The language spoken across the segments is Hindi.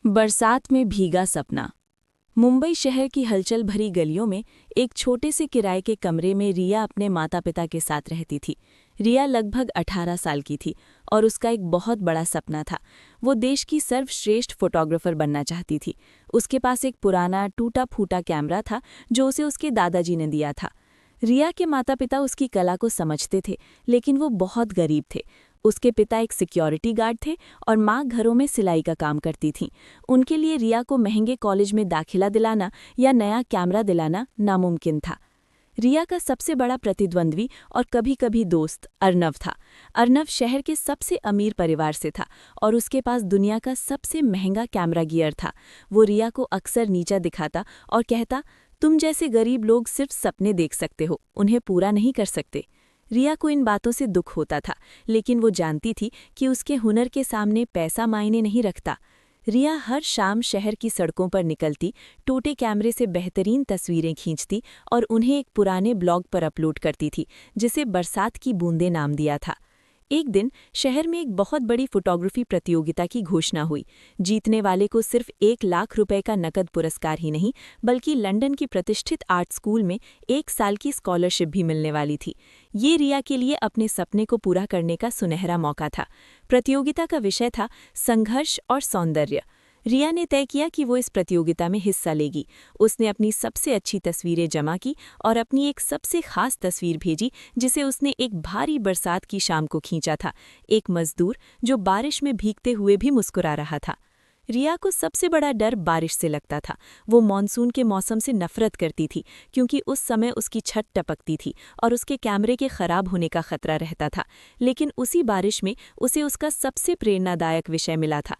बरसात में भीगा सपना। मुंबई शहर की हलचल भरी गलियों में एक छोटे से किराए के कमरे में रिया अपने माता पिता के साथ रहती थी। रिया लगभग 18 साल की थी और उसका एक बहुत बड़ा सपना था। वो देश की सर्वश्रेष्ठ फोटोग्राफर बनना चाहती थी। उसके पास एक पुराना टूटा फूटा कैमरा था जो उसे उसके दादाजी ने दिया था। रिया के माता पिता उसकी कला को समझते थे, लेकिन वो बहुत गरीब थे। उसके पिता एक सिक्योरिटी गार्ड थे और माँ घरों में सिलाई का काम करती थीं। उनके लिए रिया को महंगे कॉलेज में दाखिला दिलाना या नया कैमरा दिलाना नामुमकिन था। रिया का सबसे बड़ा प्रतिद्वंद्वी और कभी-कभी दोस्त अर्नव था। अर्नव शहर के सबसे अमीर परिवार से था और उसके पास दुनिया का सबसे महंगा कैमरा गियर था। वो रिया को अक्सर नीचा दिखाता और कहता, तुम जैसे गरीब लोग सिर्फ सपने देख सकते हो, उन्हें पूरा नहीं कर सकते। रिया को इन बातों से दुख होता था, लेकिन वो जानती थी कि उसके हुनर के सामने पैसा मायने नहीं रखता। रिया हर शाम शहर की सड़कों पर निकलती, टूटे कैमरे से बेहतरीन तस्वीरें खींचती और उन्हें एक पुराने ब्लॉग पर अपलोड करती थी, जिसे बरसात की बूंदें नाम दिया था। एक दिन शहर में एक बहुत बड़ी फोटोग्राफी प्रतियोगिता की घोषणा हुई। जीतने वाले को सिर्फ 1 लाख रुपए का नकद पुरस्कार ही नहीं, बल्कि लंदन की प्रतिष्ठित आर्ट स्कूल में 1 साल की स्कॉलरशिप भी मिलने वाली थी। ये रिया के लिए अपने सपने को पूरा करने का सुनहरा मौका था। प्रतियोगिता का विषय था संघर्ष और सौंदर्य। रिया ने तय किया कि वो इस प्रतियोगिता में हिस्सा लेगी। उसने अपनी सबसे अच्छी तस्वीरें जमा की और अपनी एक सबसे खास तस्वीर भेजी, जिसे उसने एक भारी बरसात की शाम को खींचा था। एक मजदूर जो बारिश में भीगते हुए भी मुस्कुरा रहा था। रिया को सबसे बड़ा डर बारिश से लगता था। वो मॉनसून के मौसम से नफरत करती थी, क्योंकि उस समय उसकी छत टपकती थी और उसके कैमरे के खराब होने का खतरा रहता था। लेकिन उसी बारिश में उसे उसका सबसे प्रेरणादायक विषय मिला था।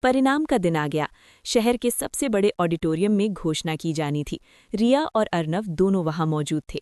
परिणाम का दिन आ गया। शहर के सबसे बड़े ऑडिटोरियम में घोषणा की जानी थी। रिया और अर्नव दोनों वहां मौजूद थे।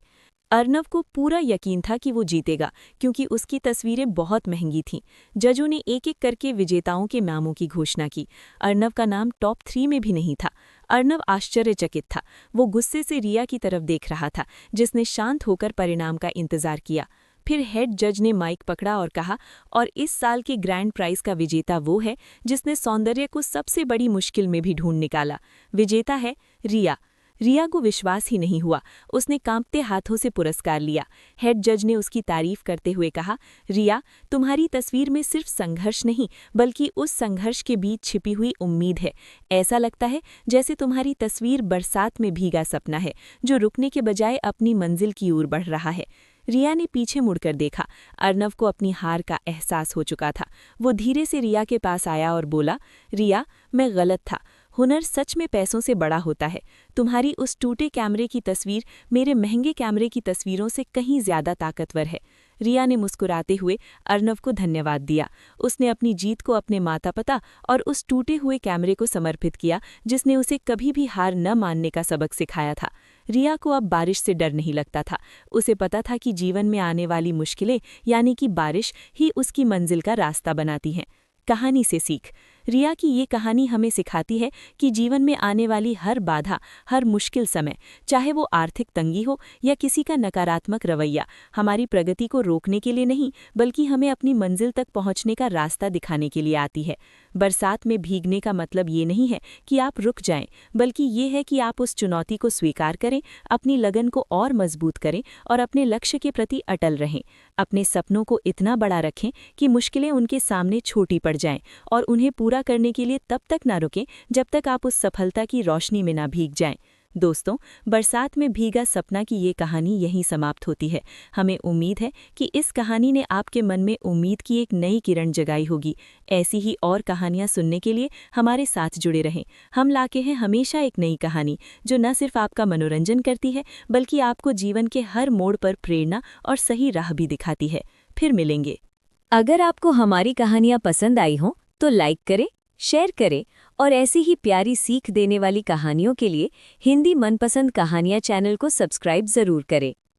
अर्नव को पूरा यकीन था कि वो जीतेगा, क्योंकि उसकी तस्वीरें बहुत महंगी थीं। जजों ने एक-एक करके विजेताओं के नामों की घोषणा की। अर्नव का नाम टॉप 3 में भी नहीं था। अर्नव आश्चर्यचकित था। वो गुस्से से रिया की तरफ देख रहा था, जिसने शांत होकर परिणाम का इंतजार किया। फिर हेड जज ने माइक पकड़ा और कहा, और इस साल के ग्रैंड प्राइज का विजेता वो है जिसने सौंदर्य को सबसे बड़ी मुश्किल में भी ढूंढ निकाला। विजेता है रिया। रिया को विश्वास ही नहीं हुआ। उसने कांपते हाथों से पुरस्कार लिया। हेड जज ने उसकी तारीफ करते हुए कहा, रिया, तुम्हारी तस्वीर में सिर्फ संघर्ष नहीं, बल्कि उस संघर्ष के बीच छिपी हुई उम्मीद है। ऐसा लगता है जैसे तुम्हारी तस्वीर बरसात में भीगा सपना है, जो रुकने के बजाय अपनी मंजिल की ओर बढ़ रहा है। रिया ने पीछे मुड़कर देखा। अर्नव को अपनी हार का एहसास हो चुका था। वो धीरे से रिया के पास आया और बोला, रिया, मैं गलत था। हुनर सच में पैसों से बड़ा होता है। तुम्हारी उस टूटे कैमरे की तस्वीर मेरे महंगे कैमरे की तस्वीरों से कहीं ज्यादा ताकतवर है। रिया ने मुस्कुराते हुए अर्नव को धन्यवाद दिया। उसने अपनी जीत को अपने माता पिता और उस टूटे हुए कैमरे को समर्पित किया, जिसने उसे कभी भी हार न मानने का सबक सिखाया था। रिया को अब बारिश से डर नहीं लगता था। उसे पता था कि जीवन में आने वाली मुश्किलें, यानी कि बारिश, ही उसकी मंजिल का रास्ता बनाती हैं। कहानी से सीख। रिया की ये कहानी हमें सिखाती है कि जीवन में आने वाली हर बाधा, हर मुश्किल समय, चाहे वो आर्थिक तंगी हो या किसी का नकारात्मक रवैया, हमारी प्रगति को रोकने के लिए नहीं, बल्कि हमें अपनी मंजिल तक पहुंचने का रास्ता दिखाने के लिए आती है। बरसात में भीगने का मतलब ये नहीं है कि आप रुक जाएं, बल्कि ये है कि आप उस चुनौती को स्वीकार करें, अपनी लगन को और मजबूत करें और अपने लक्ष्य के प्रति अटल रहें। अपने सपनों को इतना बड़ा रखें कि मुश्किलें उनके सामने छोटी पड़ जाएं, और उन्हें पूरा करने के लिए तब तक ना रुकें जब तक आप उस सफलता की रोशनी में ना भीग जाएं। दोस्तों, बरसात में भीगा सपना की ये कहानी यहीं समाप्त होती है। हमें उम्मीद है कि इस कहानी ने आपके मन में उम्मीद की एक नई किरण जगाई होगी। ऐसी ही और कहानियां सुनने के लिए हमारे साथ जुड़े रहें। हम लाके हैं हमेशा एक नई कहानी, जो न सिर्फ आपका मनोरंजन करती है, बल्कि आपको जीवन के हर मोड़ पर प्रेरणा और सही राह भी दिखाती है। फिर मिलेंगे। अगर आपको हमारी कहानियाँ पसंद आई हों तो लाइक करें, शेयर करें और ऐसी ही प्यारी सीख देने वाली कहानियों के लिए हिंदी मनपसंद कहानियाँ चैनल को सब्सक्राइब ज़रूर करें।